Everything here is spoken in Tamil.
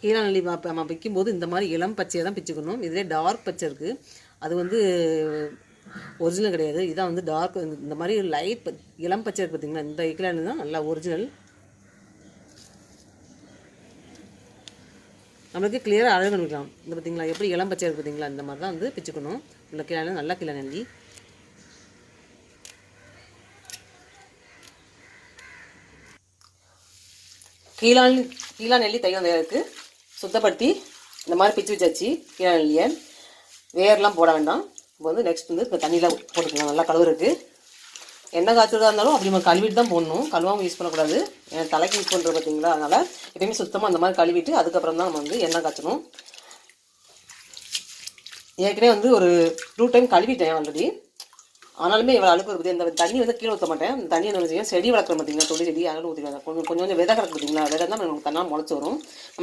கீழாநெல்லி நம்ம பிக்கும்போது இந்த மாதிரி இளம் பச்சையை தான் பிச்சுக்கணும். இதிலே டார்க் பச்சை இருக்குது, அது வந்து ஒரிஜினல் கிடையாது. இதான் வந்து டார்க். இந்த மாதிரி லைட் இளம் பச்சை இருக்குது பார்த்தீங்களா, இந்த கீழாநெல்லி தான் நல்லா ஒரிஜினல். நம்மளுக்கு கிளியராக அழகு பண்ணிக்கலாம். இந்த பார்த்தீங்களா எப்படி இளம் பச்சை இருக்குது பார்த்தீங்களா, இந்த மாதிரி தான் வந்து பிச்சுக்கணும். உள்ள கீழாநெல்லி நல்லா கீழாநெல்லி. கீழாநெல்லி தைலம் தயாரிக்கு சுத்தப்படுத்தி இந்த மாதிரி பிச்சு வச்சாச்சு. கீழாநெல்லியை வேர்லாம் போட வேண்டாம். இப்போ வந்து நெக்ஸ்ட் வந்து இப்போ தண்ணியில் போட்டுக்கலாம். நல்லா கழுவுறதுக்கு எண்ணெய் காய்ச்சதாக இருந்தாலும் அப்படி நம்ம கழுவிட்டு தான் போடணும், கழுவாமல் யூஸ் பண்ணக்கூடாது. தலைக்கு யூஸ் பண்ணுறது பார்த்தீங்களா, அதனால் எப்பயுமே சுத்தமாக அந்த மாதிரி கழுவிட்டு அதுக்கப்புறம் தான் நம்ம வந்து எண்ணெய் காய்ச்சணும். ஏற்கனவே வந்து ஒரு 2 டைம் கழுவிட்டேன் ஆல்ரெடி. ஆனாலுமே இவ்வளோ அழுக்கு இருக்குது. இந்த தண்ணி வந்து கீழே ஊற்ற மாட்டேன். இந்த தண்ணி என்ன செய்யும், செடி வளர்க்குற பார்த்தீங்களா, தொடி செடி, அதில் ஊற்றிடுவாங்க. கொஞ்சம் விதை கிடக்கு பார்த்தீங்களா, விதை தான் நமக்கு தண்ணா முளைச்சி வரும்.